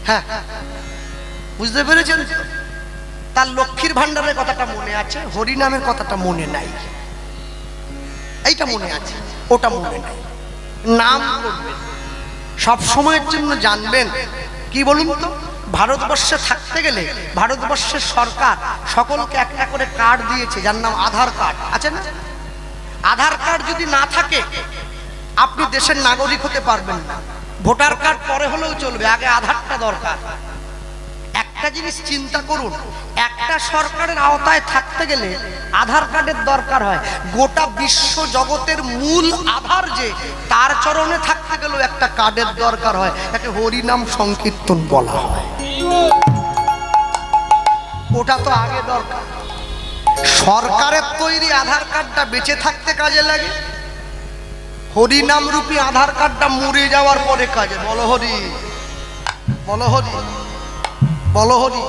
হ্যাঁ, বুঝতে পেরেছেন? তার লক্ষ্মীর ভান্ডারের কথাটা মনে আছে, হরিনামের কথাটা মনে নাই। এইটা মনে আছে, ওটা মনে নাই। নাম করবেন সব সময়ের জন্য, জানবেন কি বলুন তো, ভারতবর্ষে থাকতে গেলে ভারতবর্ষের সরকার সকলকে একটা করে কার্ড দিয়েছে, যার নাম আধার কার্ড, আছে না? আধার কার্ড যদি না থাকে আপনি দেশের নাগরিক হতে পারবেন না। ভোটার কার্ড পরে হলেও চলবে, আগে আধারটা দরকার। একটা জিনিস চিন্তা করুন, একটা সরকারের আওতায় থাকতে গেলে আধার কার্ডের দরকার হয়। গোটা বিশ্ব জগতের মূল আধার যে, তার চরণে থাকতে গেলেও একটা কার্ডের দরকার হয়, একে হরিনাম সংকীর্তন বলা হয়। ওটা তো আগে দরকার। সরকারের তৈরি আধার কার্ডটা বেঁচে থাকতে কাজে লাগে, হরিনাম রূপী আধার কার্ডটা মরে যাওয়ার পরে কাজে। বলো হরি, বলো হরি, বলো হরি,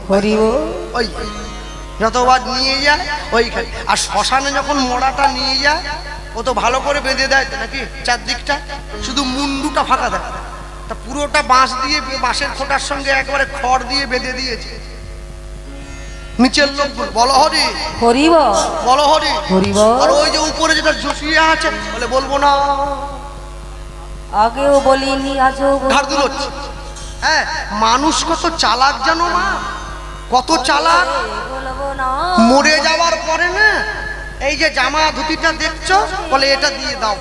হরি। ওই যতবার নিয়ে যায় ওইখানে। আর শ্মশানে যখন মরাটা নিয়ে যায়, ও তো ভালো করে বেঁধে দেয় নাকি, চারদিকটা, শুধু মুন্ডুটা ফাঁকা দেয়, তা পুরোটা বাঁশ দিয়ে, বাঁশের খোঁটার সঙ্গে একবারে খড় দিয়ে বেঁধে দিয়েছে। নিচের লোক বলো হরি, হরিব, বলো হরি, হরিব। আর ওই যে উপরে যেটা ঝুঁসিয়ে আছে, বলে বলবো না, আগেও বলিনি আজও ঘাড় দুলোচ্ছে। হ্যাঁ, মানুষ কত চালাক জানো মা, কত চালাক। মরে যাওয়ার পরে না, এই যে জামা ধুতিটা দেখছো, বলে এটা দিয়ে দাও,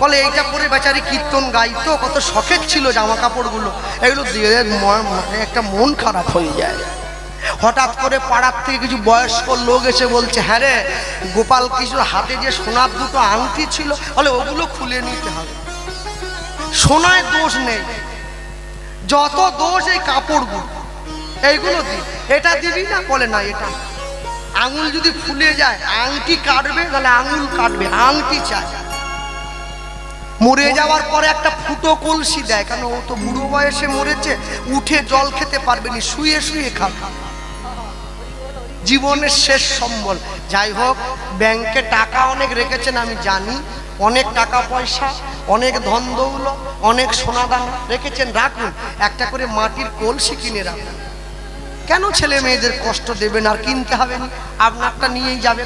বলে এইটা পরে বেচারি কীর্তন গাইতো, কত শখের ছিল জামা কাপড়গুলো, এগুলো দিয়ে একটা মন খারাপ হয়ে যায়। হঠাৎ করে পাড়ার থেকে কিছু বয়স্ক লোক এসে বলছে, হ্যাঁ রে গোপাল কৃষ্ণ হাতে যে সোনার দুটো আংটি ছিল, বলে ওগুলো খুলে নিতে হবে। সোনায় দোষ নেই, যত দোষ এই কাপড়গুলো, এইগুলো দি, এটা দিবি না, বলে না এটা। আঙুল যদি ফুলে যায়, আংটি কাটবে, তাহলে আঙুল কাটবে, আংটি চাই। মরে যাওয়ার পরে একটা ফুটো কলসি দেয়, কেন ও তো বুড়ো বয়সে মরেছে, উঠে জল খেতে পারবে না, শুয়ে শুয়ে খাবে, জীবনের শেষ সম্বল। যাই হোক, ব্যাংকে টাকা অনেক রেখেছেন আমি জানি, অনেক টাকা পয়সা, অনেক ধন দৌলত, অনেক সোনা দানা রেখেছেন, রাখুন। একটা করে মাটির কলসি কিনে রাখুন। কেন ছেলে মেয়েদের কষ্ট দেবেন? আর কিনতে হবে না, আপনারটা নিয়েই যাবে,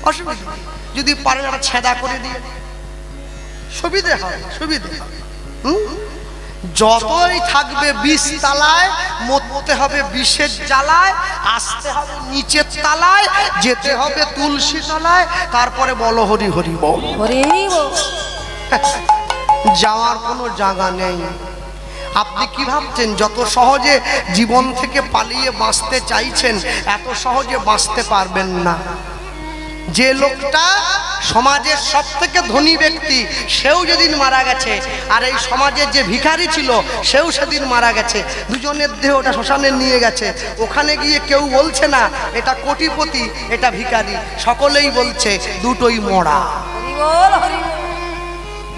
অসুবিধা। যদি পারেন একটা ছেদা করে দিয়ে, সুবিধে হবে, সুবিধে হবে। যতই থাকবে 20 তালায়, মরতে হবে বিষের জ্বালায়, আসতে হবে নিচের তালায়, যেতে হবে তুলসী তলায়, তারপরে বলো হরি হরি বল, হরি বল। যাওয়ার কোনো জায়গা নেই। আপনি কি ভাবছেন যত সহজে জীবন থেকে পালিয়ে বাঁচতে চাইছেন, এত সহজে বাঁচতে পারবেন না। যে লোকটা সমাজের সব থেকে ধনী ব্যক্তি, সেও যেদিন মারা গেছে, আর এই সমাজের যে ভিখারি ছিল, সেও সেদিন মারা গেছে। দুজনের দেহ ওটা শ্মশানে নিয়ে গেছে, ওখানে গিয়ে কেউ বলছে না এটা কোটিপতি, এটা ভিখারি, সকলেই বলছে দুটোই মরা,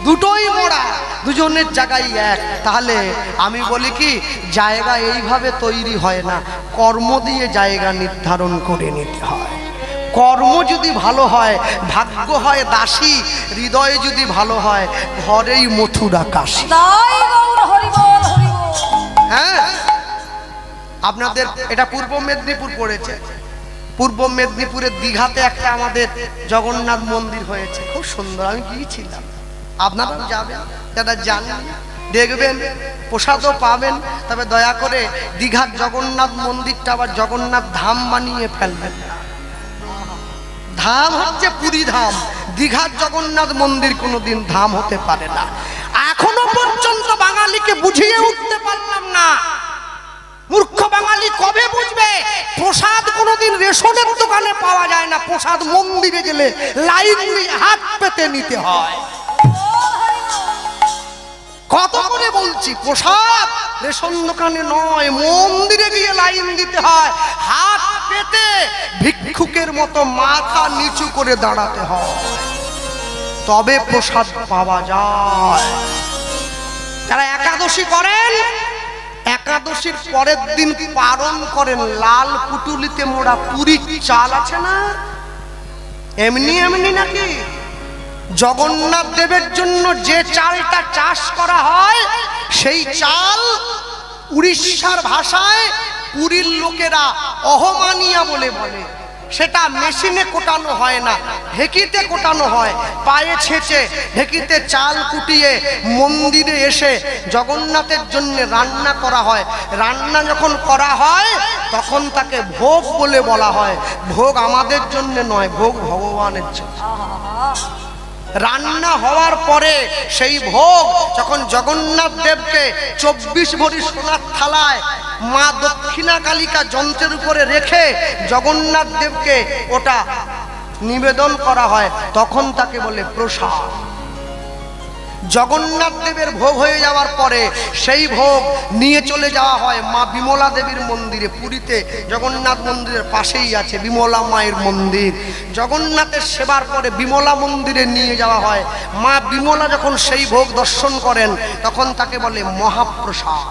দুটোই মরা, দুজনের জায়গায় এক। তাহলে আমি বলি কি, জায়গা এইভাবে তৈরি হয় না, কর্ম দিয়ে জায়গা নির্ধারণ করে নিতে হয়। কর্ম যদি ভালো হয়, ভাগ্য হয় দাসী, হৃদয় যদি ভালো হয়, ঘরেই মথুরা কাশী। হ্যাঁ, আপনাদের এটা পূর্ব মেদিনীপুর পড়েছে, পূর্ব মেদিনীপুরের দীঘাতে একটা আমাদের জগন্নাথ মন্দির হয়েছে, খুব সুন্দর, আমি গিয়েছিলাম। আপনারাও যাবেন, যারা জানেন দেখবেন, প্রসাদও পাবেন। তবে দয়া করে দীঘার জগন্নাথ মন্দিরটা আবার জগন্নাথ ধাম বানিয়ে ফেলবেন না। ধাম হচ্ছে পুরী ধাম, দীঘার জগন্নাথ মন্দির কোনোদিন ধাম হতে পারে না। এখনো পর্যন্ত বাঙালিকে বুঝিয়ে উঠতে পারলাম না। মূর্খ বাঙালি কবে বুঝবে? প্রসাদ কোনোদিন রেশনের দোকানে পাওয়া যায় না, প্রসাদ মন্দিরে গেলে লাইন দিয়ে হাত পেতে নিতে হয়। কত করে বলছি, প্রসাদ রেশন দোকানে নয়, মন্দিরে গিয়ে লাইন দিতে হয়, হাত পেতে ভিক্ষুকের মতো মাথা নিচু করে দাঁড়াতে হয়, তবে প্রসাদ পাওয়া যায়। যারা একাদশী করেন, একাদশীর পরের দিন পালন করেন লাল পুটুলিতে মোড়া পুরীর চাল আছে না, এমনি এমনি নাকি? জগন্নাথ দেবের জন্য যে চালটা চাষ করা হয়, সেই চাল উড়িষ্যার ভাষায় পুরীর লোকেরা অহমানিয়া বলে বলে। সেটা মেশিনে কোটানো হয় না, ঢেকিতে কোটানো হয়, পায়ে ছেঁচে ঢেকিতে চাল কুটিয়ে মন্দিরে এসে জগন্নাথের জন্য রান্না করা হয়। রান্না যখন করা হয় তখন তাকে ভোগ বলে বলা হয়। ভোগ আমাদের জন্য নয়, ভোগ ভগবানের জন্য। রান্না হওয়ার পরে সেই ভোগ যখন জগন্নাথ দেবকে 24 ভরি সোনার থালায় মা দক্ষিণা কালিকা যন্ত্রের উপরে রেখে জগন্নাথ দেবকে ওটা নিবেদন করা হয়, তখন তাকে বলে প্রসাদ। জগন্নাথ দেবের ভোগ হয়ে যাওয়ার পরে সেই ভোগ নিয়ে চলে যাওয়া হয় মা বিমলা দেবীর মন্দিরে। পুরীতে জগন্নাথ মন্দিরের পাশেই আছে বিমলা মায়ের মন্দির। জগন্নাথের সেবার পরে বিমলা মন্দিরে নিয়ে যাওয়া হয়। মা বিমলা যখন সেই ভোগ দর্শন করেন তখন তাকে বলে মহাপ্রসাদ।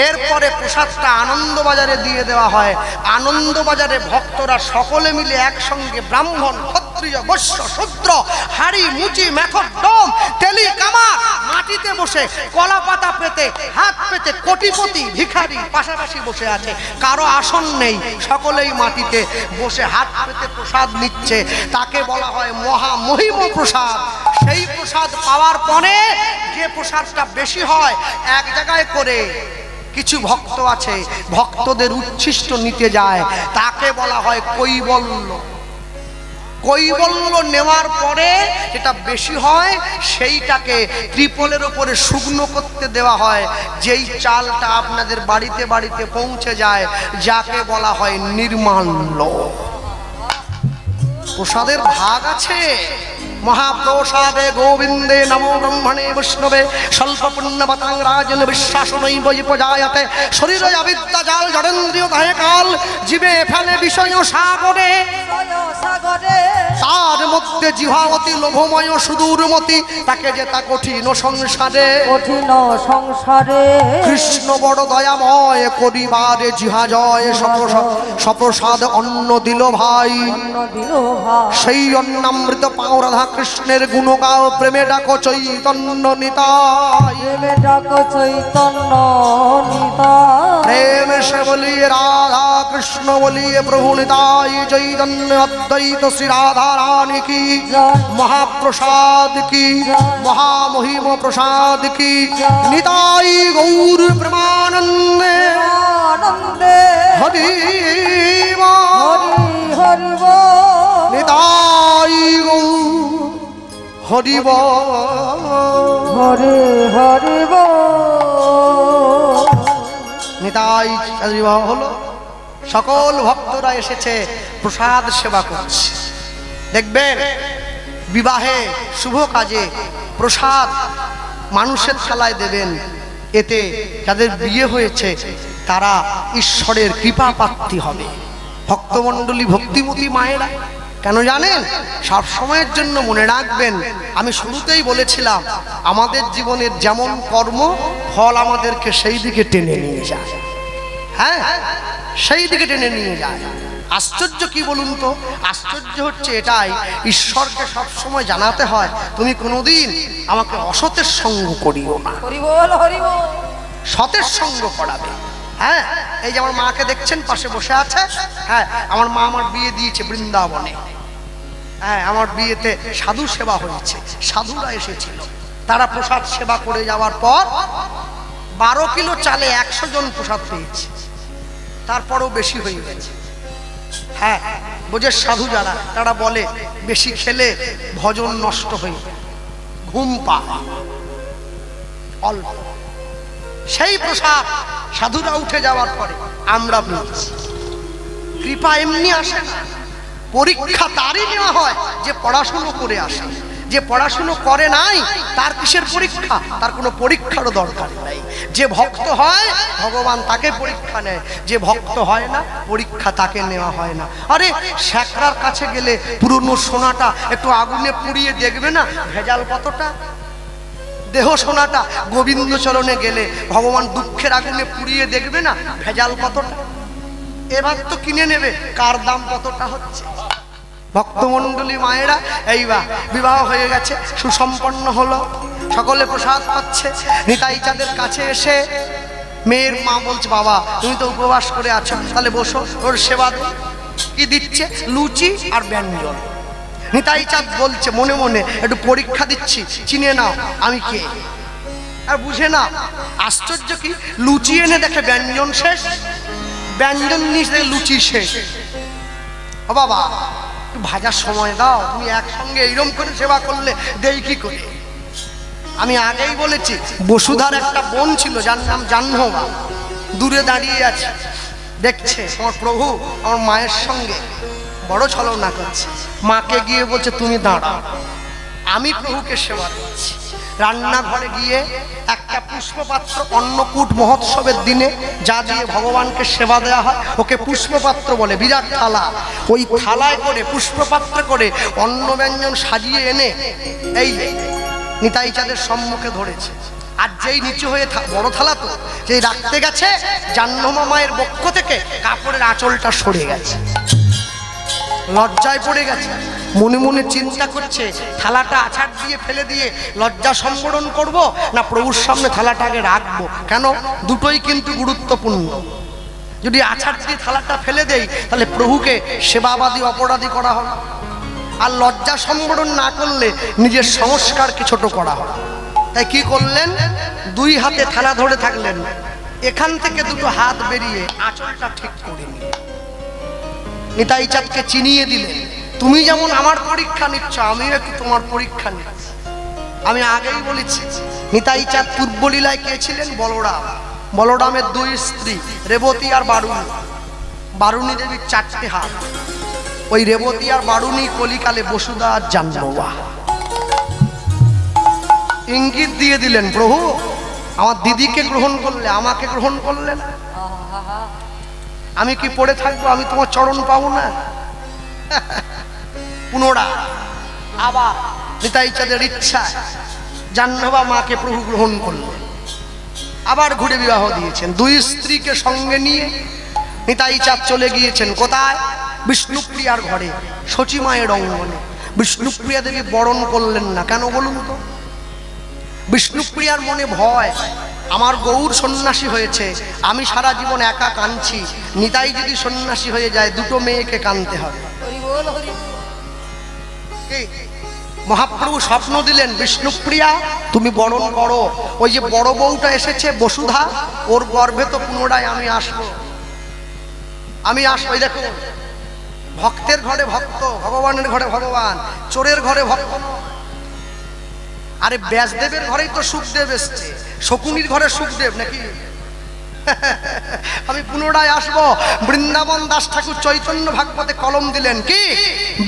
এরপরে প্রসাদটা আনন্দবাজারে দিয়ে দেওয়া হয়। আনন্দবাজারে ভক্তরা সকলে মিলে একসঙ্গে ব্রাহ্মণ, ক্ষত্রিয়, বৈশ্য, শূদ্র, হাড়ি, মুচি, মেথর, ডোম, তেলি, কামার মাটিতে বসে কলা পাতা পেতে হাত পেতে কোটিপতি ভিখারি পাশাপাশি বসে আছে, কারো আসন নেই, সকলেই মাটিতে বসে হাত পেতে প্রসাদ নিচ্ছে। তাকে বলা হয় মহামহিম প্রসাদ। সেই প্রসাদ পাওয়ার পরে যে প্রসাদটা বেশি হয় এক জায়গায় করে কিছু ভক্ত আছে, ভক্তদের উচ্ছিষ্ট নিতে যায়, তাকে বলা হয় কৈবল্য। কৈবল্য নেওয়ার পরে যেটা বেশি হয় সেইটাকে ত্রিপলের উপরে শুকনো করতে দেওয়া হয়। যেই চালটা আপনাদের বাড়িতে বাড়িতে পৌঁছে যায় যাকে বলা হয় নির্মাল্য। প্রসাদের ভাগ আছে। মহাপ্রসাদে গোবিন্দে নমো ব্রহ্মণে বৈষ্ণবে স্বল্প পুণ্যবতাং রাজন বিশ্বাসনৈ বৈপজায়তে শরীরে অবিদ্যা জাল জড়েন্দ্রিয় দাহে কাল জীবে ফেলে বিষয় সাগরে। তার মধ্যে জিহাবতী লোভময় সুদূরমতি, তাকে যে তা কঠিন সংসারে, কঠিন সংসারে কৃষ্ণ বড় দয়াময় করিবারে জিহা জয় সপ্রসাদ অন্ন দিল ভাই। সেই অন্নামৃত পাও রাধা কৃষ্ণের গুণ গাও, প্রেমে ডাকো চৈতন্য নিতাই, প্রেমে ডাকো চৈতন্য নিতাই। প্রেম সে বলিয়ে রাধা কৃষ্ণ বলিয়ে প্রভু নিতাই, চৈতন্য অদ্বৈত শ্রী রাধা রানী কি, মহাপ্রসাদ কি, মহামহিম প্রসাদ কি, নিতাই গৌর প্রেমানন্দে হরি হরি নিতাই গৌর হরি হরি হরি নিতাই হলো। সকল ভক্তরা এসেছে প্রসাদ সেবা করছে। দেখবেন বিবাহে শুভ কাজে প্রসাদ মানুষের থালায় দেবেন, এতে যাদের বিয়ে হয়েছে তারা ঈশ্বরের কৃপা প্রাপ্তি হবে। ভক্তমণ্ডলী, ভক্তিমতী মায়েরা কেন জানেন? সব সময়ের জন্য মনে রাখবেন, আমি শুরুতেই বলেছিলাম আমাদের জীবনের যেমন কর্ম ফল আমাদেরকে সেই দিকে টেনে নিয়ে যায়। হ্যাঁ, সেই দিকে টেনে নিয়ে যায়। আশ্চর্য কি বলুন তো? আশ্চর্য হচ্ছে এটাই, ঈশ্বরকে সব সময় জানাতে হয় তুমি কোনোদিন আমাকে অসতের সঙ্গ করিও না, সতের সঙ্গ করাবে। হ্যাঁ, এই যে আমার মাকে দেখছেন পাশে বসে আছে, হ্যাঁ আমার মা আমার বিয়ে দিয়েছে বৃন্দাবনে। হ্যাঁ, আমার বিয়েতে সাধু সেবা হয়েছে, সাধুরা এসেছিল। তারা প্রসাদ সেবা করে যাওয়ার পর 12 কিলো চালে 100 জন প্রসাদ পেয়েছে, তারপরেও বেশি হয়ে গেছে। হ্যাঁ, বোঝের সাধু যারা তারা বলে বেশি খেলে ভজন নষ্ট হয়ে ঘুম পায় অল্প। সেই প্রসাদ সাধুরা উঠে যাওয়ার পরে আমরা পেয়েছি। কৃপা এমনি আসে না, পরীক্ষা তারই নেওয়া হয় যে পড়াশুনো করে আসে। যে পড়াশুনো করে নাই তার কিসের পরীক্ষা? তার কোনো পরীক্ষারও দরকার নেই। যে ভক্ত হয় ভগবান তাকে পরীক্ষা নেয়, যে ভক্ত হয় না পরীক্ষা তাকে নেওয়া হয় না। আরে শ্যাকরার কাছে গেলে পুরনো সোনাটা একটু আগুনে পুড়িয়ে দেখবে না ভেজাল কতটা? দেহ সোনাটা গোবিন্দ চরণে গেলে ভগবান দুঃখের আগুনে পুড়িয়ে দেখবে না ভেজাল কতটা? এবার তো কিনে নেবে কার দাম কতটা হচ্ছে। ভক্তমণ্ডলী মায়েরা, এইবার বিবাহ হয়ে গেছে, সুসম্পন্ন হলো। সকলে প্রসাদ পাচ্ছে। নিতাই চাঁদের কাছে এসে মেয়ের মা বলছে, বাবা তুমি তো উপবাস করে আছো, তাহলে বসো, ওর সেবা দে। কি দিচ্ছে? লুচি আর ব্যঞ্জন। নিতাই চাঁদ বলছে মনে মনে, একটু পরীক্ষা দিচ্ছি, চিনে নাও আমি কে। আর বুঝে না। আশ্চর্য কি, লুচি এনে দেখে ব্যঞ্জন শেষ, ব্যঞ্জন নিয়ে লুচি শেষ। ও বাবা একটু ভাজার সময় দাও, তুমি একসঙ্গে এইরকম করে সেবা করলে দেই কি করে? আমি আগেই বলেছি, বসুধার একটা বোন ছিল যার নাম জাহ্নবা, দূরে দাঁড়িয়ে আছে, দেখছে আমার প্রভু আমার মায়ের সঙ্গে বড় ছলনা করছে। মাকে গিয়ে বলছে, তুমি দাঁড়াও, আমি প্রভুকে সেবা দিচ্ছি। রান্নাঘরে গিয়ে একটা পুষ্পপাত্র, অন্নকূট মহোৎসবের দিনে যা দিয়ে ভগবানকে সেবা দেওয়া হয় ওকে পুষ্পপাত্র বলে, বিরাট থালা। ওই থালায় করে পুষ্পপাত্র করে অন্ন ব্যঞ্জন সাজিয়ে এনে এই নিতাই চাঁদের সম্মুখে ধরেছে। আর যেই নিচু হয়ে বড় থালা তো যেই রাখতে গেছে, জাহ্নবা মায়ের বক্ষ থেকে কাপড়ের আঁচলটা সরে গেছে, লজ্জায় পড়ে গেছে। মনে মনে চিন্তা করছে, থালাটা আছাড় দিয়ে ফেলে দিয়ে লজ্জা সম্বরণ করব না প্রভুর সামনে থালাটা আগে রাখবো। কেন? দুটোই কিন্তু গুরুত্বপূর্ণ। যদি আছাড় দিয়ে থালাটা ফেলে দেই তাহলে প্রভুকে সেবাবাদী অপরাধী করা হবে, আর লজ্জা সম্বরণ না করলে নিজের সংস্কারকে ছোট করা হয়। তাই কি করলেন? দুই হাতে থালা ধরে থাকলেন, এখান থেকে দুটো হাত বেরিয়ে আঁচলটা ঠিক করে নিলেন। নিতাই চাঁদকে চিনিয়ে দিলেন, তুমি যেমন আমার পরীক্ষা নিচ্ছ, আমিও একটু তোমার পরীক্ষা নিচ্ছি। আমি আগেই বলেছি, নিতাই চাঁদ পূর্বলীলায় কে ছিলেন? বলরাম। বলরামের দুই স্ত্রী রেবতী আর বারুণী। বারুণী দেবীর 4টে হাত। ওই রেবতী আর বারুণী কলিকালে বসুধা আর জাহ্নবা। ইঙ্গিত দিয়ে দিলেন, প্রভু আমার দিদিকে গ্রহণ করলে, আমাকে গ্রহণ করলে না, আমি কি পড়ে থাকবো? আমি তোমার চরণ পাবো না? পুনরায় আবার নিতাই চাঁদের ইচ্ছা জাহ্নবা মাকে প্রভু গ্রহণ করলেন, আবার ঘুরে বিবাহ দিয়েছেন। দুই স্ত্রীকে সঙ্গে নিয়ে নিতাই চাঁদ চলে গিয়েছেন কোথায়? বিষ্ণুপ্রিয়ার ঘরে, শচী মায়ের অঙ্গনে। বিষ্ণুপ্রিয়া দেবী বরণ করলেন না, কেন বলুন তো? বিষ্ণুপ্রিয়ার মনে ভয়, আমার গৌর সন্ন্যাসী হয়েছে, আমি সারা জীবন একা কাঁদছি, নিতাই যদি সন্ন্যাসী হয়ে যায় দুটো মেয়েকে কাঁদতে হবে। মহাপ্রভু স্বপ্ন দিলেন, বিষ্ণুপ্রিয়া তুমি বরণ করো, ওই যে বড় বউটা এসেছে বসুধা, ওর গর্ভে তো পুনরায় আমি আসবো, আমি আসবো। দেখো, ভক্তের ঘরে ভক্ত, ভগবানের ঘরে ভগবান, চোরের ঘরে ভক্ত। আরে ব্যাসদেবের ঘরেই তো সুখদেব এসছে, শকুনির ঘরে সুখদেব নাকি? আমি পুনরায় আসবো। বৃন্দাবন দাস ঠাকুর চৈতন্য ভাগবতে কলম দিলেন, কি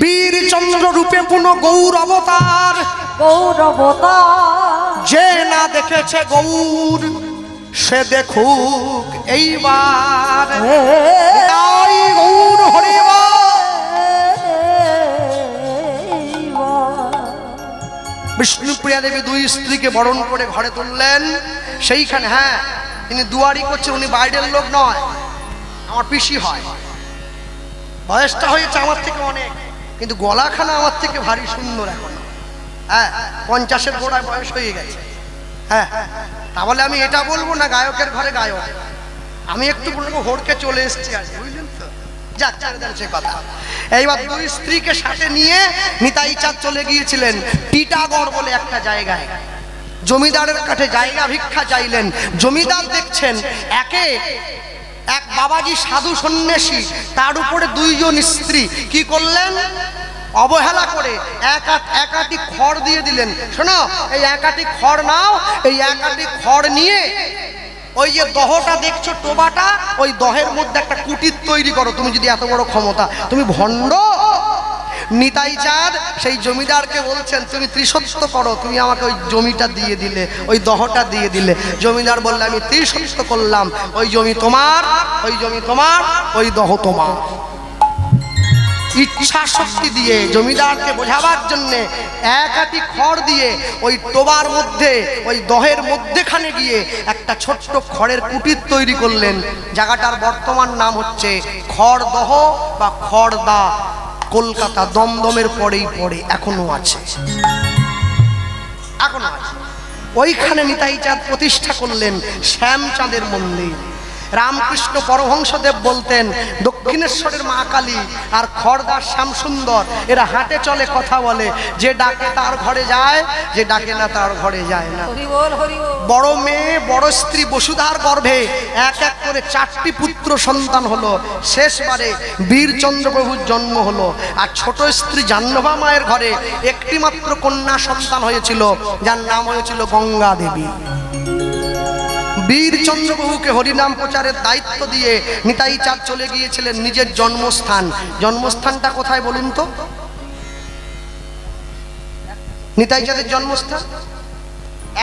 বীর চন্দ্র রূপে পুনঃ গৌর অবতার, গৌর অবতার। যে না দেখেছে গৌর সে দেখুক এইবার, তাই গৌর হরিবার। বিষ্ণুপ্রিয়া দেবী দুই স্ত্রীকে বরণ করে ঘরে তুললেন। সেইখানে, হ্যাঁ, তিনি দুয়ারি করছেন, উনি বাইরের লোক নয়, আমার পিসি হয়। বয়সটা হয়েছে আমার থেকে অনেক, কিন্তু গলাখানা আমার থেকে ভারী সুন্দর এখন। হ্যাঁ, 50-এর গোড়ায় বয়স হয়ে গেছে। হ্যাঁ, তাহলে আমি এটা বলবো না গায়কের ঘরে গায়ক, আমি একটু বলবো হোড়কে চলে এসছি আর, বুঝলেন তো? যাক, সে কথা। এইবার দুই স্ত্রীকে সাথে নিয়ে নিতাই চাঁদ চলে গিয়েছিলেন টিটাগড় বলে একটা জায়গায়। জমিদারের কাছে জায়গা ভিক্ষা চাইলেন। জমিদার দেখছেন এক বাবাজি সাধু সন্ন্যাসী, তার উপরে দুইজন স্ত্রী। কি করলেন? অবহেলা করে এক আটি খড় দিয়ে দিলেন। শোনো, এই এক আটি খড় নাও, এই এক আটি খড় নিয়ে ওই যে দহটা দেখছো, টোবাটা, ওই দহের মধ্যে একটা কুটির তৈরি করো। তুমি যদি এত বড় ক্ষমতা, তুমি ভণ্ড। নিতাই চাঁদ সেই জমিদারকে বলছেন, তুমি ত্রিসত্য করো, তুমি আমাকে ওই জমিটা দিয়ে দিলে, ওই দহটা দিয়ে দিলে। জমিদার বললে, আমি ত্রিসত্য করলাম, ওই জমি তোমার, ওই জমি তোমার, ওই দহ তোমার। ইচ্ছা শক্তি দিয়ে জমিদারকে বোঝাবার জন্যে এক আটি খড় দিয়ে ওই টোবার মধ্যে, ওই দহের মধ্যেখানে গিয়ে একটা ছোট্ট খড়ের কুটির তৈরি করলেন। জায়গাটার বর্তমান নাম হচ্ছে খড়দহ বা খড়দা। কলকাতা দমদমের পরেই পড়ে, এখনো আছে, এখনো আছে। ওইখানে নিতাই চাঁদ প্রতিষ্ঠা করলেন শ্যামচাঁদের মন্দির। রামকৃষ্ণ পরমহংসদেব বলতেন দক্ষিণেশ্বরের মা কালী আর খড়দার শ্যামসুন্দর এরা হাঁটে চলে কথা বলে, যে ডাকে তার ঘরে যায়, যে ডাকে না তার ঘরে যায় না। বড় মেয়ে বড় স্ত্রী বসুধার গর্ভে এক এক করে 4টি পুত্র সন্তান হলো। শেষবারে বীরচন্দ্র প্রভুর জন্ম হলো। আর ছোট স্ত্রী জাহ্নবা মায়ের ঘরে একটি মাত্র কন্যা সন্তান হয়েছিল, যার নাম হয়েছিল গঙ্গা দেবী। বীরচন্দ্র প্রভুকে হরিনাম প্রচারের দায়িত্ব দিয়ে নিতাই চাঁদ চলে গিয়েছিলেন নিজের জন্মস্থান। জন্মস্থানটা কোথায় বলুন তো? নিতাই চাঁদের জন্মস্থান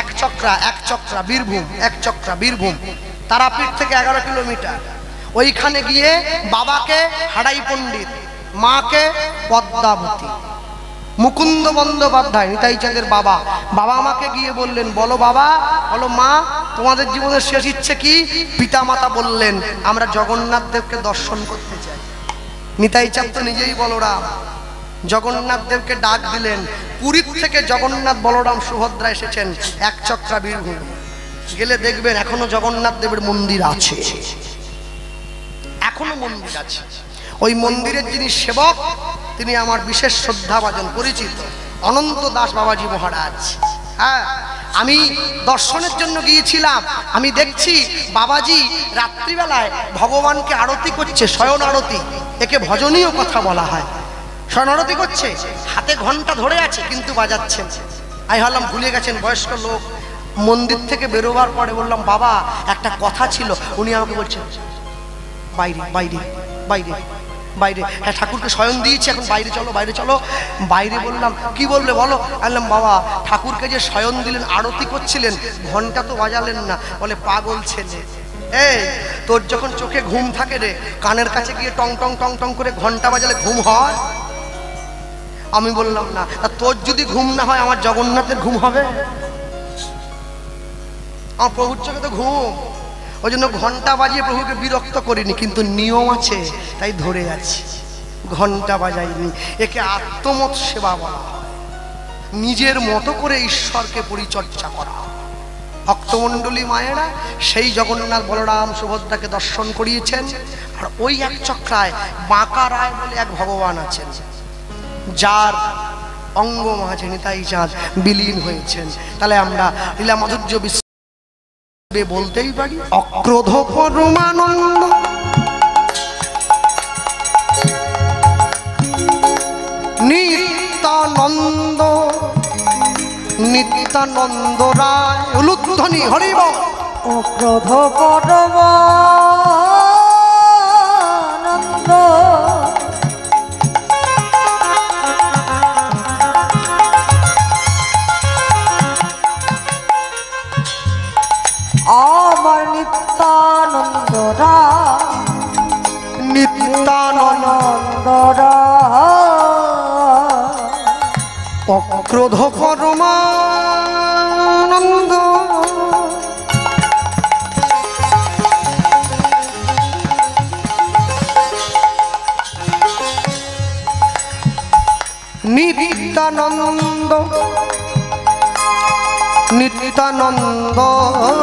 একচক্রা বীরভূম। একচক্রা বীরভূম তারাপীঠ থেকে 11 কিলোমিটার। ওইখানে গিয়ে বাবাকে হাড়াই পণ্ডিত, মাকে পদ্মাবতী। মুকুন্দ বন্দ্যোপাধ্যায় নিতাই চাঁদের বাবা, বাবা মাকে গিয়ে বললেন, বলো বাবা, বলো মা, তোমাদের জীবনের শেষ ইচ্ছে কি? পিতা মাতা বললেন, আমরা জগন্নাথ দেবকে দর্শন করতে চাই। নিতাই চাঁদ তো নিজেই বলরাম, জগন্নাথ দেবকে ডাক দিলেন। পুরীর থেকে জগন্নাথ বলরাম সুভদ্রা এসেছেন একচক্রা বীরভূম। গেলে দেখবেন এখনো জগন্নাথ দেবের মন্দির আছে, এখনো মন্দির আছে। ওই মন্দিরের যিনি সেবক তিনি আমার বিশেষ শ্রদ্ধাভাজন পরিচিত অনন্ত দাস বাবাজি মহারাজ। হ্যাঁ, আমি দর্শনের জন্য গিয়েছিলাম। আমি দেখছি বাবাজি রাত্রিবেলায় ভগবানকে আরতি করছে, শয়ন আরতি। একে ভজনীয় কথা বলা হয়। শয়ন আরতি করছে, হাতে ঘন্টা ধরে আছে কিন্তু বাজাচ্ছেন। আমি ভাবলাম ভুলে গেছেন, বয়স্ক লোক। মন্দির থেকে বেরোবার পরে বললাম, বাবা একটা কথা ছিল। উনি আমাকে বলছেন, বাইরে বাইরে বাইরে বাইরে। হ্যাঁ, ঠাকুরকে শয়ন দিয়েছি, এখন বাইরে চলো বাইরে চলো। বাইরে বললাম, কি বললে বলো? বললাম, বাবা ঠাকুরকে যে শয়ন দিলেন, আরতি করছিলেন, ঘন্টা তো বাজালেন না। বলে, পাগল ছেলে, এই তোর যখন চোখে ঘুম থাকে রে, কানের কাছে গিয়ে টং টং টং টং করে ঘন্টা বাজালে ঘুম হয়? আমি বললাম, না। তোর যদি ঘুম না হয়, আমার জগন্নাথের ঘুম হবে? আমার প্রভুর চোখে তো ঘুম। ওই জন্য ঘন্টা বাজিয়ে প্রভুকে বিরক্ত করিনি, কিন্তু নিয়ম আছে তাই ধরে আছি, ঘন্টা বাজাইনি। একে আত্মমত সেবা বলা হয়, নিজের মতো করে ঈশ্বরকে পরিচর্যা করা। ভক্তমণ্ডলী মায়েরা সেই জগন্নাথ বলরাম সুভদ্রাকে দর্শন করিয়েছেন। আর ওই একচক্রায় বাঁকা রায় বলে এক ভগবান আছেন, যার অঙ্গ মাঝে নিতাই চাঁদ বিলীন হয়েছেন। তাহলে আমরা লীলা মাধুর্য বলতেই পারি, অক্রোধ পরমানন্দ নিত্যানন্দ, নিত্যানন্দ রায়। উলুধ্বনি হরি বল। অক্রোধ পরমানন্দ আমার নিত্যানন্দ রায়, নিত্যানন্দ রায়। অক্রোধ পরমানন্দ নিত্যানন্দ, নিত্যানন্দ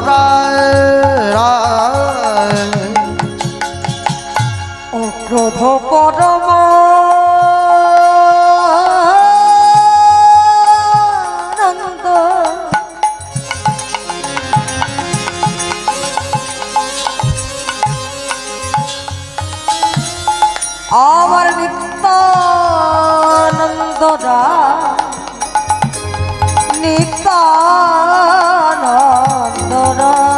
রায় রায়। অক্রোধ পরমানন্দ আমার নিত্যানন্দ রায়, নিত্যানন্দ রায়।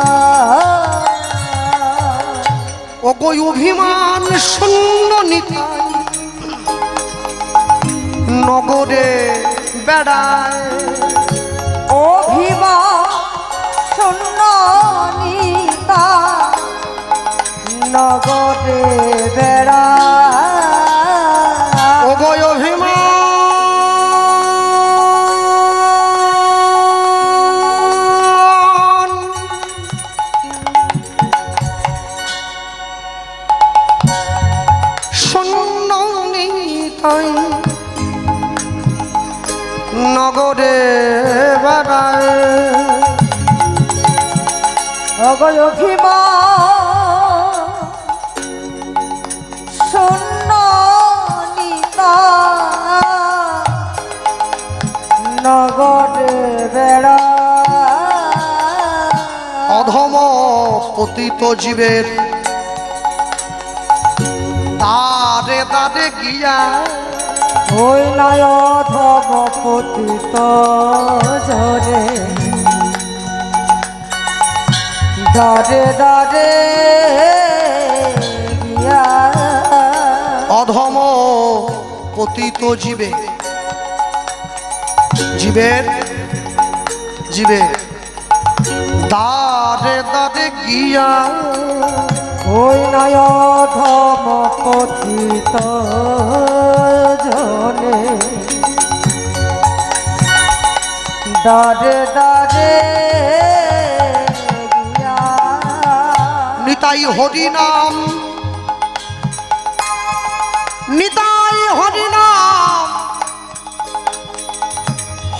ওগো অভিমান শূন্য নিতাই নগরে বেড়ায়, অভিমান শূন্য নিতাই নগরে বেড়ায়। ওগো অভিমান শূন্য নিতাই নগরে অগয় অভিমা শূন্য নিতা নগরে বেড়া অধম পতিত জীবের তারে তারে গিয়া ওই নয় অধম পতিত ঝরে দারে দারে গিয়া অধম পতিত জীবে জীবের জীবের দারে দারে গিয়া ওই নয় অধম পতিত ঝরে দারে দারে গিয়া নিতাই হরি নাম নিতাই হরি নাম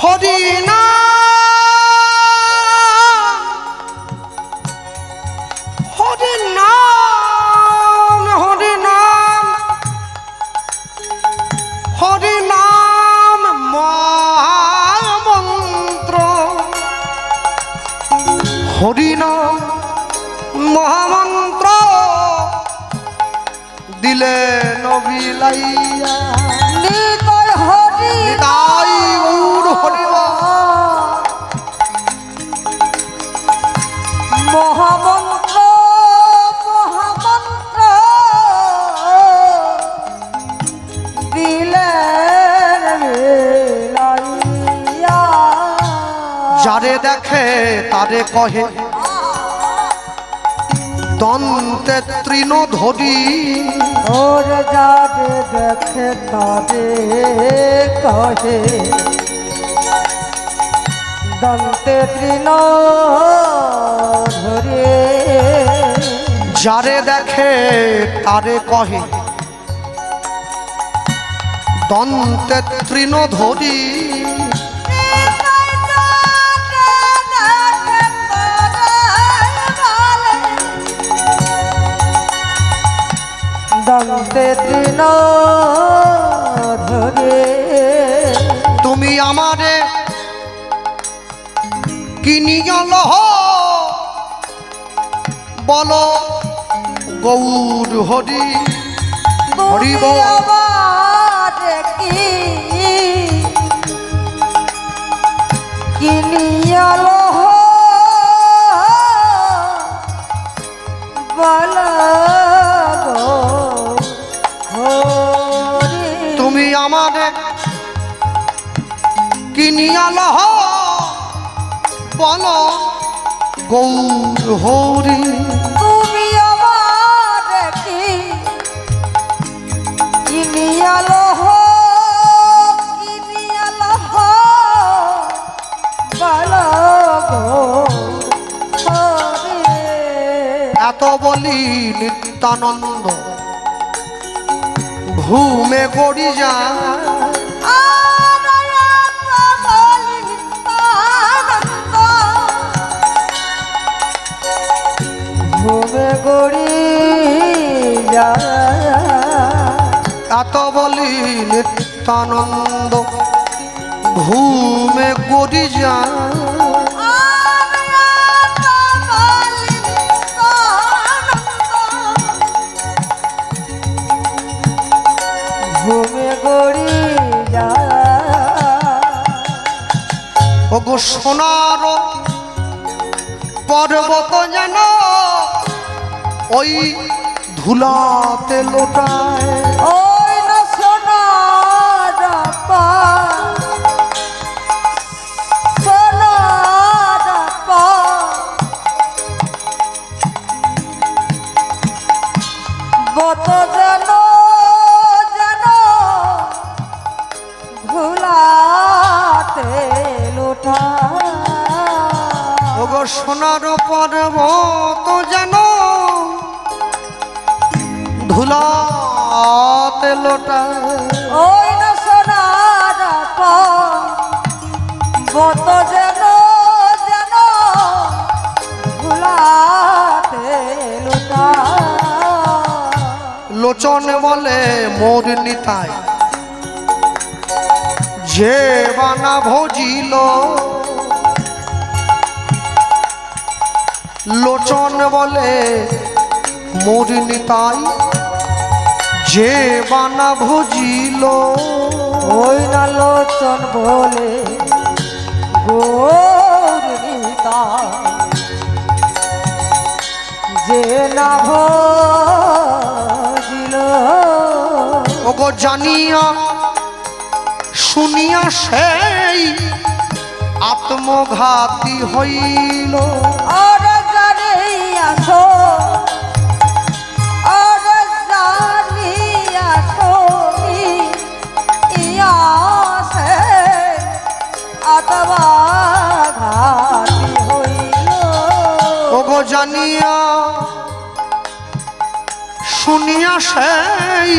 হরি নাম হরি নাম হরি নাম হরি নাম মহামন্ত্র হরি নাম মহামন্ত্র দিলে নবিলাইয়া নিতাই হরি নিতাই গৌর হরি মহামন্ত্র মহামন্ত্র দিলেন বিলাইয়া যারে দেখে তারে কহে দন্তে তৃণ ধরি ওর যারে দেখে তারে কহে দন্তে তৃণ ধরে যারে দেখে তারে কহে দন্তে তৃণ ধরি দন্তে তৃণ ধরে তুমি আমারে কিনিয়া লহ বলো গৌর হরি হরি বল কিনিয়ালো বল তুমি আমারে কিনিয়া লহ বলো গৌর হরি তুমি আমার কি কিনিয়ালো বল এত বলি নিত্যানন্দ ভূমে গড়ি যা ঘুমে গড়ি যা এত বলি নিত্যানন্দ ভূমে গড়ি যা ঘুমে গড়ি যা ওগো সোনার পর্বত যেন ওই ধুলাতে লোটায় ওই না সোনার সোনার বত যেন যেন ধুলাতে লোটা ওগো সোনার পর্বত যেন ধুলাতে লোটায় ওই না সোনার বত যেন যেন ভুলা লোচন বলে মোর নিতাই যে বানা ভজিল লোচন বলে মোর নিতাই যে বানা ভজিল ওই না লোচন বলে গৌর নিতাই যে না ভজিল ওগো জানিয়া শুনিয়া সেই আত্মঘাতী হইল আর জানিয়া শো আর জানিয়া শুনিয়া সে আত্মঘাতী হইল ওগো জানিয়া শুনিয়া সেই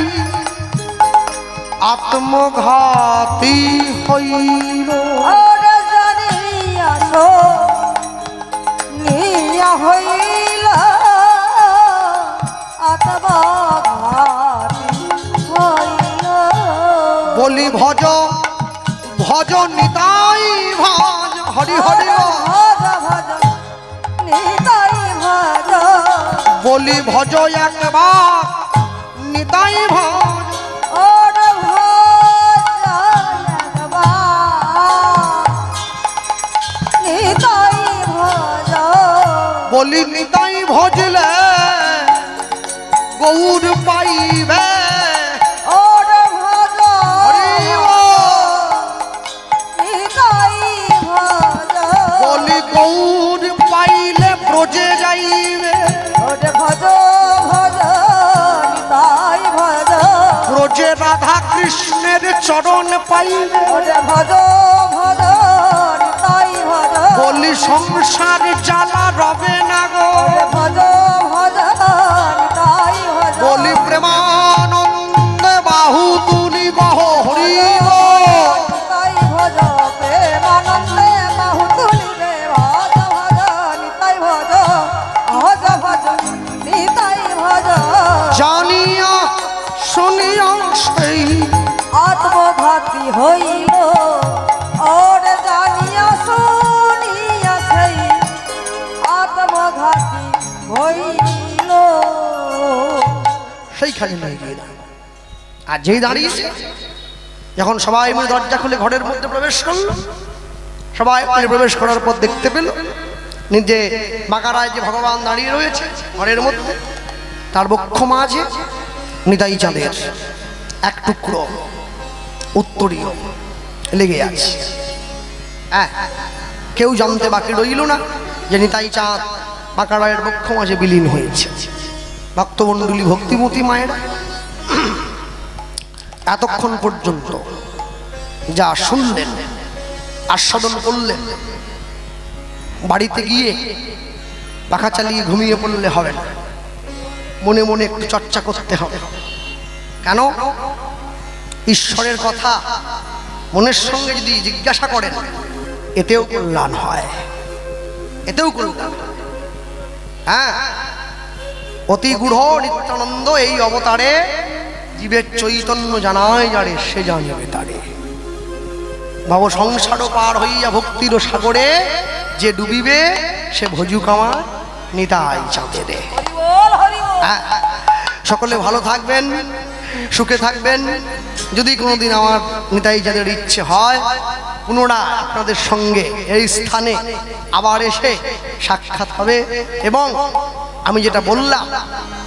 আত্মঘাতী হইল আর জানিয়া শুনিয়া হইল আত্মঘাতী হইল বলি ভজ ভজ নিতাই ভজ হরি হরি ভজ ভজ নিতাই ভজ বলি ভজ একবার নিতাই ভজ ওর ভজ একবার নিতাই ভজ বলি নিতাই ভজলে গৌর পাইবে ওর ভজ হরি নিতাই ভজ বলি গৌর পাইলে ব্রজে যাইবে ওর ভজ ভজ নিতাই ভজ ব্রজে রাধা কৃষ্ণের চরণ পাইবে ওর ভজ ভজ নিতাই ভজ বলি সংসার জ্বালা রবে না গো ওর ভজ ভজ নিতাই ভজ বলি প্রেমানন্দে বাহু তুলি বহ হরি নিতাই ভজ প্রেমানন্দে বাহু তুলিবে ভজ ভজ নিতাই ভজ ভজ ভজ নিতাই ভজ জানিয়া শুনিয়া সেই আত্মঘাতী হইল ওর জানিয়া শুনিয়া সেই আত্মঘাতী হইল সেইখানে নিয়ে গিয়ে দাঁড়ানো। আর যেই দাঁড়িয়েছে যখন সবাই মিলে দরজা খুলে ঘরের মধ্যে প্রবেশ করলো সবাই মিলে প্রবেশ করার পর দেখতে পেল নিজে বাঁকারায় যে ভগবান দাঁড়িয়ে রয়েছে ঘরের মধ্যে তার বক্ষ মাঝে নিতাই চাঁদের এক টুকরো উত্তরীয় লেগে আছে। হ্যাঁ, কেউ জানতে বাকি রইল না যে নিতাই চাঁদ বাঁকারায়ের বক্ষ মাঝে বিলীন হয়েছে। ভক্তমণ্ডলী ভক্তিমতী মায়েরা এতক্ষণ পর্যন্ত যা শুনলেন আস্বাদন করলেন বাড়িতে গিয়ে পাখা চালিয়ে ঘুমিয়ে পড়লে হবে না, মনে মনে একটু চর্চা করতে হবে। কেন? ঈশ্বরের কথা মনের সঙ্গে যদি জিজ্ঞাসা করেন এতেও কল্যাণ হয়, এতেও কল্যাণ। হ্যাঁ, অতি গূঢ় নিত্যানন্দ এই অবতারে জীবের চৈতন্য জানায় যারে সে জানবে তারে। ভাব সংসারও পার হইয়া ভক্তির সাগরে যে ডুবিবে সে ভজুক আমার নিতাই চাঁদে। হ্যাঁ, সকলে ভালো থাকবেন, সুখে থাকবেন। যদি কোনোদিন আমার নিতাই চাঁদের ইচ্ছে হয় পুনরায় আপনাদের সঙ্গে এই স্থানে আবার এসে সাক্ষাৎ হবে। এবং আমি যেটা বললাম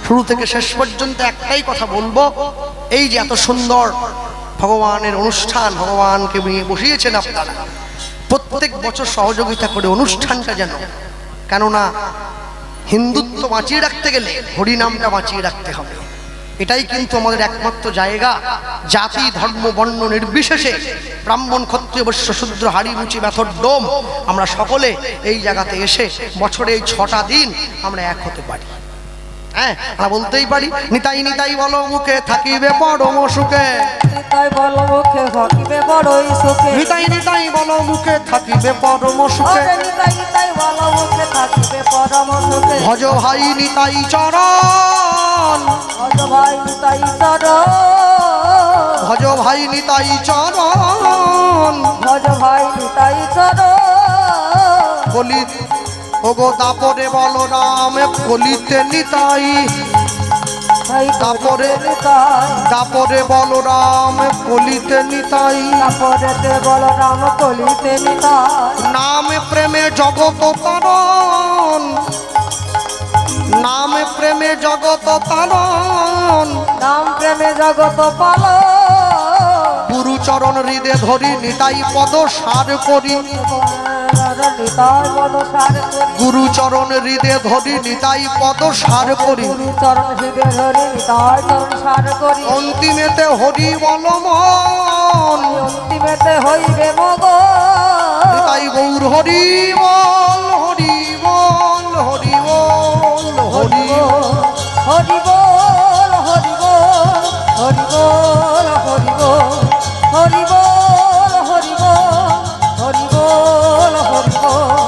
শুরু থেকে শেষ পর্যন্ত একটাই কথা বলবো, এই যে এত সুন্দর ভগবানের অনুষ্ঠান ভগবানকে নিয়ে বসিয়েছেন আপনারা, প্রত্যেক বছর সহযোগিতা করে অনুষ্ঠানটা যেন, কেননা হিন্দুত্ব বাঁচিয়ে রাখতে গেলে হরিনামটা বাঁচিয়ে রাখতে হবে। এটাই কিন্তু আমাদের একমাত্র জায়গা। জাতি ধর্ম বর্ণ নির্বিশেষে ব্রাহ্মণ ক্ষত্রিয় বৈশ্য শূদ্র হাড়ি মুচি ব্যথর ডোম আমরা সকলে এই জায়গাতে এসে বছরে এই 6টা দিন আমরা এক হতে পারি। হ্যাঁ, আমরা বলতেই পারি নিতাই নিতাই বলো মুখে থাকিবে পরম সুখে, নিতাই বলো মুখে থাকিবে বড়ই সুখে, নিতাই নিতাই বলো মুখে থাকিবে পরম সুখে, নিতাই নিতাই বলো মুখে থাকিবে পরম সুখে। ভজ ভাই নিতাই চরণ চরণ ভজ ভাই নিতাই চরণ ভজ ভাই নিতাই চরণ ভজ ভাই নিতাই চরণ কলি ওগো দাপরে বলরাম কলিতে নিতাই দাপরে দাপরে বলরাম কলিতে নিতাই তারপরেতে বলরাম কলিতে নিতাই নাম প্রেমে জগত তারণ নাম প্রেমে জগত তারণ নাম প্রেমে জগত পাল গুরুচরণ হৃদে ধরি নিতাই পদ সার করি নিতাই পদ সার করি গুরুচরণ হৃদে ধরি নিতাই পদ সার করি চরণ হৃদয় ধরি নিতাই চরণ সার করি অন্তিমেতে হরি বল মন অন্তিমেতে হইবে মগ নিতাই গৌর হরি বল হরি বল হরি বল হরি হরি বল হরি বল হরি বল হরি বল হরি বল হরি বল হরি বল হরি বল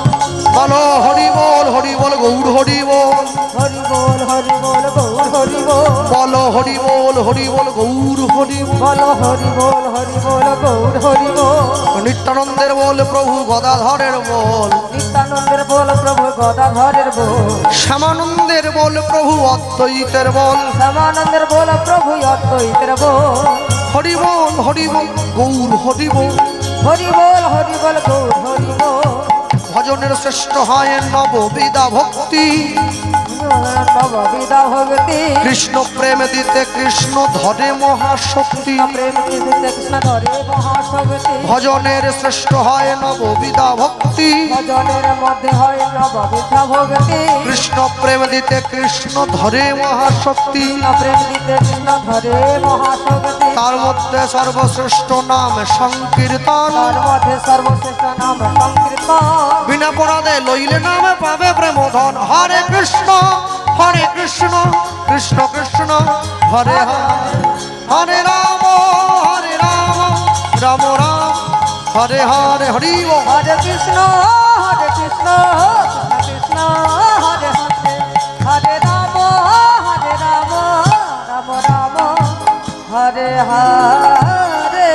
বলো হরি বল হরি বল গৌর হরি বল হরি বল হরি বল গৌর হরি বল বলো হরি বল হরি বল গৌর হরি বল বল হরি বল হরি বল গৌর হরি বল নিত্যানন্দের বল প্রভু গদাধরের বল নিত্যানন্দের বল প্রভু গদাধরের বল শ্যামানন্দের বল প্রভু অদ্বৈতের বল শ্যামানন্দের বল প্রভু অদ্বৈতের বল হরি বল গৌর হরি বল হরি বল গৌর হরি বল ভজনের শ্রেষ্ঠ হয় নববিধা ভক্তি নববিধা ভক্তি কৃষ্ণ প্রেম দিতে কৃষ্ণ ধরে মহাশক্তি প্রেম দিতে কৃষ্ণ ধরে মহাশক্তি ভজনের শ্রেষ্ঠ হয় নববিধা ভক্তি ভজনের মধ্যে হয় নববিধা ভক্তি কৃষ্ণ প্রেম দিতে কৃষ্ণ ধরে মহাশক্তি প্রেম দিতে কৃষ্ণ ধরে মহাশক্তি তার মধ্যে সর্বশ্রেষ্ঠ নাম সংকীর্তন তার মধ্যে সর্বশ্রেষ্ঠ নাম সংকীর্তন বিনা পরাধে লইলে নামে পাবে প্রেম ধন হরে কৃষ্ণ কৃষ্ণ কৃষ্ণ হরে হরে রাম রাম রাম হরে হরে হরি বল হরে কৃষ্ণ কৃষ্ণ কৃষ্ণ হরে হরে হরে রাম রাম রাম হরে হরে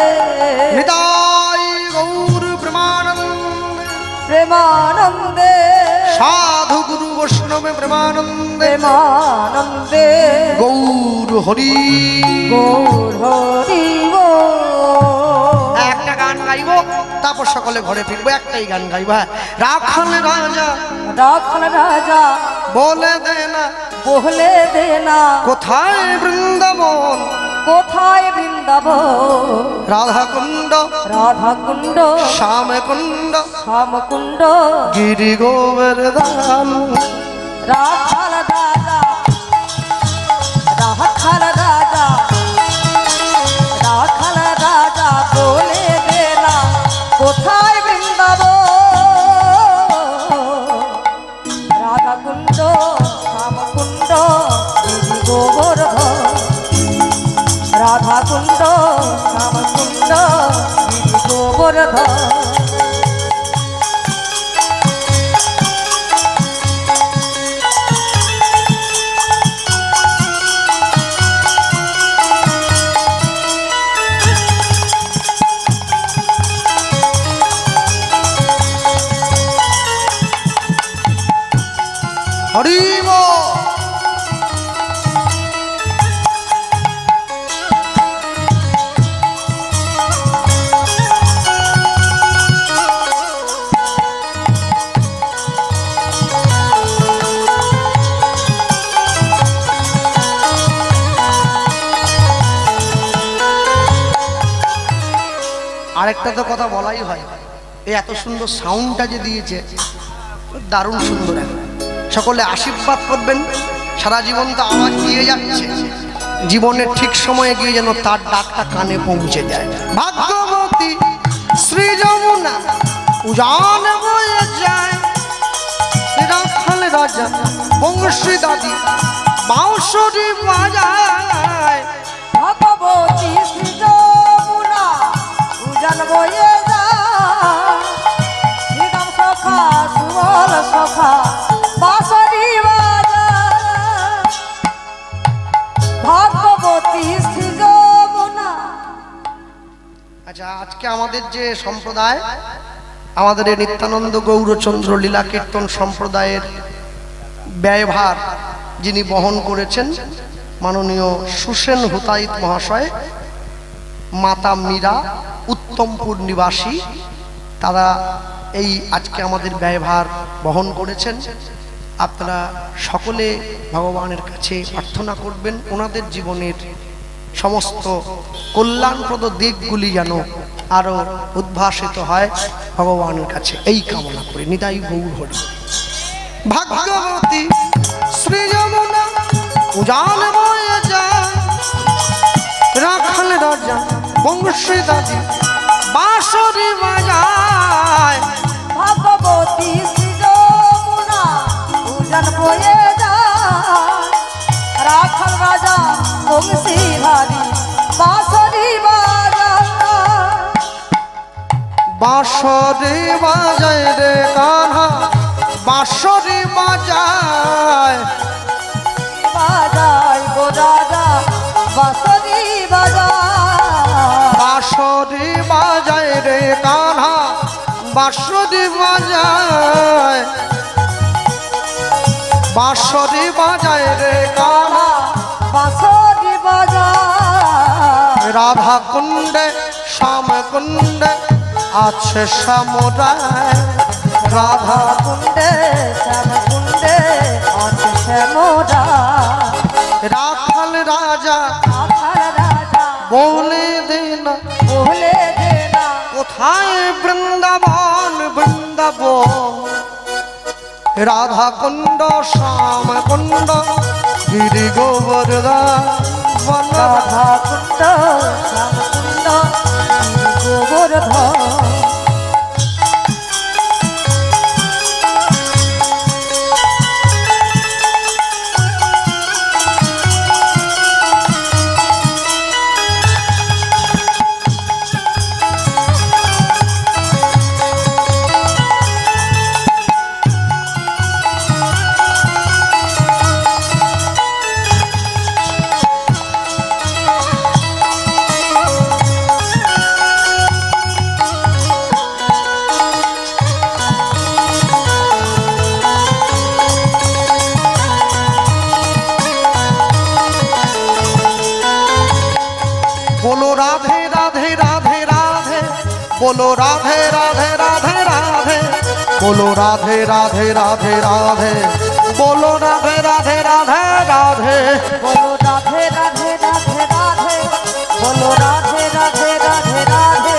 নিতাই গৌর প্রেমানন্দে সাধু গুরু বৈষ্ণবে প্রেমানন্দে প্রেমানন্দে গৌর হরি গৌর হরি একটা গান গাইবো তারপর সকলে ঘরে ফিরবো একটাই গান গাইবো হ্যাঁ রাখাল রাজা রাখাল রাজা বলে দে না বলে দে না কোথায় বৃন্দাবন কোথায় বৃন্দাবন রাধা কুণ্ড রাধা কুণ্ড শ্যাম কুণ্ড শ্যাম কুণ্ড গিরি গোবর্ধন রাখাল রাজা রাখাল রাজা রাখাল রাজা বলে দে না কোথায় বৃন্দাবন রাধা কুণ্ড শ্যাম কুণ্ড গিরি গোবর্ধন রাধা কুণ্ড শ্যাম কুণ্ড গিরি গোবর্ধন হরি বল আরেকটা তো কথা বলাই হয় এই এত সুন্দর সাউন্ডটা যে দিয়েছে দারুণ সুন্দর সকলে আশীর্বাদ করবেন সারা জীবন তো আওয়াজ দিয়ে যাচ্ছে জীবনের ঠিক সময়ে গিয়ে যেন তার ডাকটা কানে পৌঁছে যায় ভাগ্যবতী শ্রী যমুনা উজান বয়ে যায় রাখাল রাজা বংশী দাদি বাঁশরি বাজায় ভগবতী শ্রী যমুনা উজান বয়ে যায় শ্রীরাম সখা সুবল সখা বাঁশরি বাজায় আমাদের যে সম্প্রদায়, আমাদের এই নিত্যানন্দ গৌরচন্দ্র লীলা কীর্তন সম্প্রদায়ের ব্যয়ভার যিনি বহন করেছেন মাননীয় সুসেন হুতাইত মহাশয়, মাতা মীরা উত্তমপুর নিবাসী, তারা এই আজকে আমাদের ব্যয়ভার বহন করেছেন। আপনারা সকলে ভগবানের কাছে প্রার্থনা করবেন ওনাদের জীবনের সমস্ত কল্যাণপ্রদ দিকগুলি যেন আরো উদ্ভাসিত হয় ভগবানের কাছে, এই কামনা করি। নিতাই গৌর হরি। ভাগ্যবতী শ্রী যমুনা উজান বয়ে যায়, রাখাল রাজা বংশী দাদি বাঁশরি বাজায়। ভাগ্যবতী শ্রী যমুনা উজান বয়ে যায়, রাখাল রাজা বংশীধারী বাঁশরি বাজায়। বাঁশরি বাজায় রে কাन्हा, বাঁশরি বাজায় বাজায় গো রাজা বাঁশরি বাজায়। বাঁশরি বাজায় রে কাन्हा, বাঁশরি বাজায়। বাঁশরি বাজায় রে কাन्हा, বাঁশরি বাজায়। রাধা কুণ্ডে শ্যাম কুণ্ডে আছে শ্যামরায়। রাধা কুণ্ডে শ্যাম কুণ্ডে আছে শ্যামরায়। রাখাল রাজা রাখাল রাজা বলে দেন বলে দে না, কোথায় বৃন্দাবন বৃন্দাবন। রাধা কুণ্ড শ্যাম কুণ্ড গিরি গোবর্ধন। রাধা কুণ্ড শ্যাম কুণ্ড গোবর্ধন। बोलो राधे राधे राधे राधे, बोलो राधे राधे राधे राधे, बोलो राधे राधे राधे राधे, बोलो राधे राधे राधे राधे। बोलो राधे राधे राधे राधे,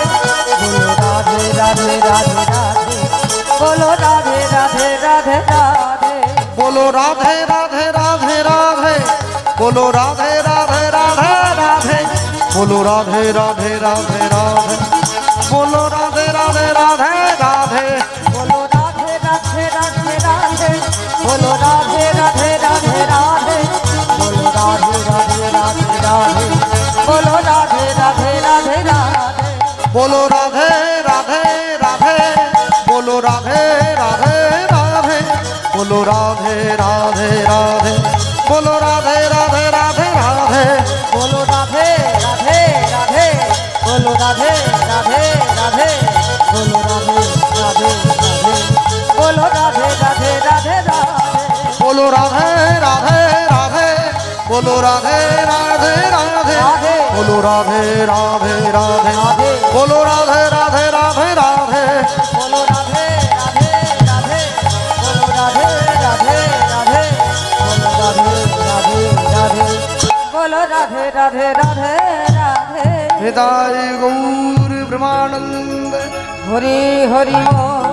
बोलो राधे राधे राधे राधे, बोलो राधे राधे राधे राधे, बोलो राधे राधे राधे राधे। बोलो राधे राधे राधे राधे, बोलो राधे राधे राधे राधे, बोलो राधे राधे राधे राधे, बोलो राधे राधे राधे राधे। बोलो राधे राधे राधे राधे, बोलो राधे राधे राधे राधे, बोलो राधे राधे राधे राधे, बोलो राधे राधे राधे राधे। बोलो राधे राधे राधे, बोलो राधे राधे राधे, बोलो राधे राधे राधे, बोलो राधे राधे राधे राधे। बोलो राधे राधे राधे, बोलो राधे राधे राधे, बोलो राधे राधे राधे, बोलो राधे राधे राधे राधे। बोलो राधे राधे राधे, बोलो राधे राधे राधे, बोलो राधे राधे राधे, बोलो राधे राधे राधे राधे। बोलो राधे राधे राधे, बोलो राधे राधे राधे, बोलो राधे राधे राधे, बोलो राधे राधे राधे राधे। हृदय गौर ब्रह्मानंद हरि हरि बोल।